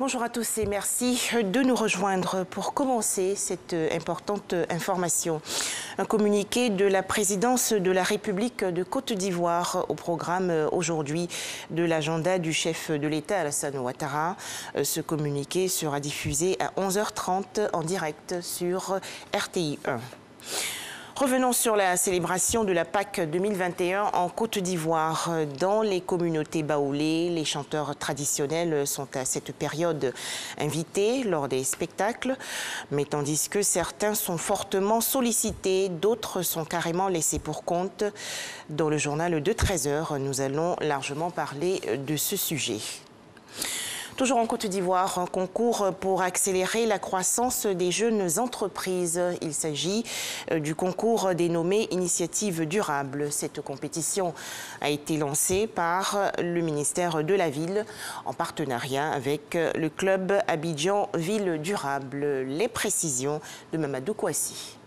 Bonjour à tous et merci de nous rejoindre pour commencer cette importante information. Un communiqué de la présidence de la République de Côte d'Ivoire au programme aujourd'hui de l'agenda du chef de l'État Alassane Ouattara. Ce communiqué sera diffusé à 11h30 en direct sur RTI 1. Revenons sur la célébration de la Pâques 2021 en Côte d'Ivoire. Dans les communautés baoulées, les chanteurs traditionnels sont à cette période invités lors des spectacles. Mais tandis que certains sont fortement sollicités, d'autres sont carrément laissés pour compte. Dans le journal de 13h, nous allons largement parler de ce sujet. Toujours en Côte d'Ivoire, un concours pour accélérer la croissance des jeunes entreprises. Il s'agit du concours dénommé Initiative durable. Cette compétition a été lancée par le ministère de la Ville en partenariat avec le club Abidjan Ville Durable. Les précisions de Mamadou Kouassi.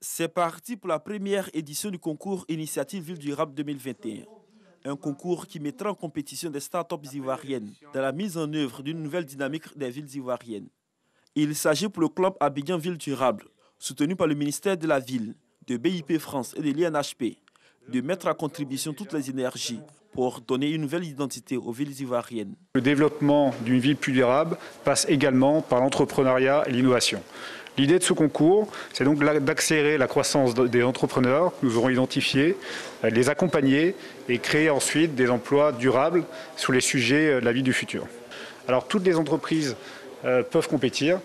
C'est parti pour la première édition du concours Initiative Ville Durable 2021. Un concours qui mettra en compétition des start-up ivoiriennes dans la mise en œuvre d'une nouvelle dynamique des villes ivoiriennes. Il s'agit pour le club Abidjan Ville Durable, soutenu par le ministère de la Ville, de BIP France et de l'INHP, de mettre à contribution toutes les énergies pour donner une nouvelle identité aux villes ivoiriennes. Le développement d'une ville plus durable passe également par l'entrepreneuriat et l'innovation. L'idée de ce concours, c'est donc d'accélérer la croissance des entrepreneurs que nous aurons identifiés, les accompagner et créer ensuite des emplois durables sur les sujets de la vie du futur. Alors toutes les entreprises peuvent compétir,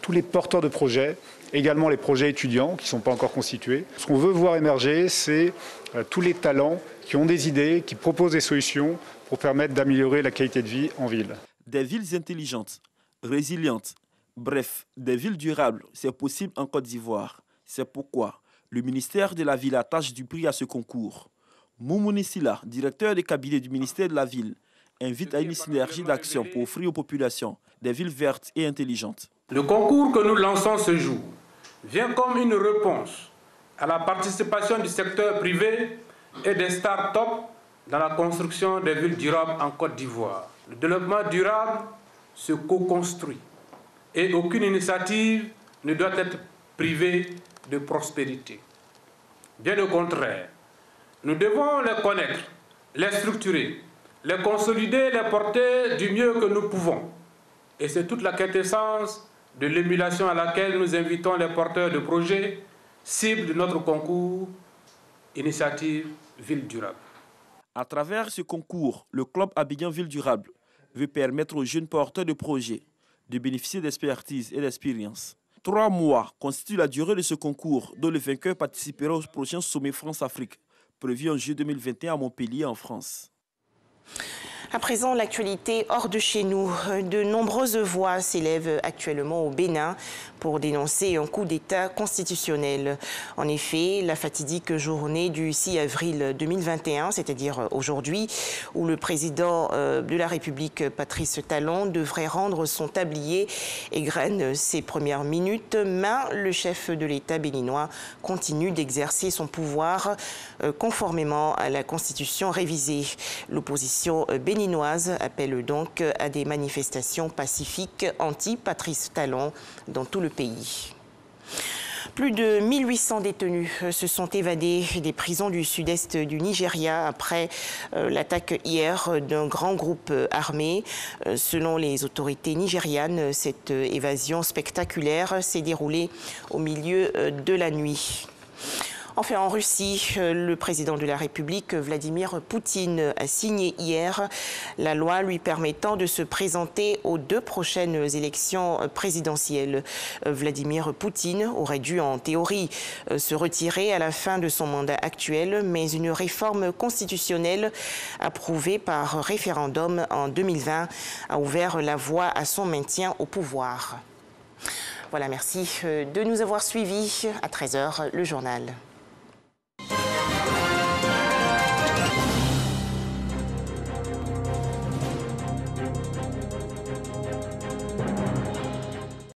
tous les porteurs de projets, également les projets étudiants qui ne sont pas encore constitués. Ce qu'on veut voir émerger, c'est tous les talents qui ont des idées, qui proposent des solutions pour permettre d'améliorer la qualité de vie en ville. Des villes intelligentes, résilientes, bref, des villes durables, c'est possible en Côte d'Ivoire. C'est pourquoi le ministère de la Ville attache du prix à ce concours. Moumouni Silla, directeur des cabinets du ministère de la Ville, invite à une synergie d'action pour offrir aux populations des villes vertes et intelligentes. Le concours que nous lançons ce jour vient comme une réponse à la participation du secteur privé et des start-up dans la construction des villes durables en Côte d'Ivoire. Le développement durable se co-construit. Et aucune initiative ne doit être privée de prospérité. Bien au contraire, nous devons les connaître, les structurer, les consolider, les porter du mieux que nous pouvons. Et c'est toute la quintessence de l'émulation à laquelle nous invitons les porteurs de projets, cibles de notre concours Initiative Ville Durable. À travers ce concours, le club Abidjan Ville Durable veut permettre aux jeunes porteurs de projets de bénéficier d'expertise et d'expérience. 3 mois constituent la durée de ce concours, dont le vainqueur participera au prochain sommet France-Afrique, prévu en juillet 2021 à Montpellier, en France. À présent, l'actualité hors de chez nous. De nombreuses voix s'élèvent actuellement au Bénin pour dénoncer un coup d'État constitutionnel. En effet, la fatidique journée du 6 avril 2021, c'est-à-dire aujourd'hui, où le président de la République, Patrice Talon, devrait rendre son tablier et graine ses premières minutes, mais le chef de l'État béninois continue d'exercer son pouvoir conformément à la Constitution révisée. L'opposition béninoise appelle donc à des manifestations pacifiques anti-Patrice Talon dans tout le pays. Plus de 1800 détenus se sont évadés des prisons du sud-est du Nigeria après l'attaque hier d'un grand groupe armé. Selon les autorités nigérianes, cette évasion spectaculaire s'est déroulée au milieu de la nuit. Enfin, en Russie, le président de la République, Vladimir Poutine, a signé hier la loi lui permettant de se présenter aux 2 prochaines élections présidentielles. Vladimir Poutine aurait dû, en théorie, se retirer à la fin de son mandat actuel, mais une réforme constitutionnelle approuvée par référendum en 2020 a ouvert la voie à son maintien au pouvoir. Voilà, merci de nous avoir suivis. À 13h, le journal.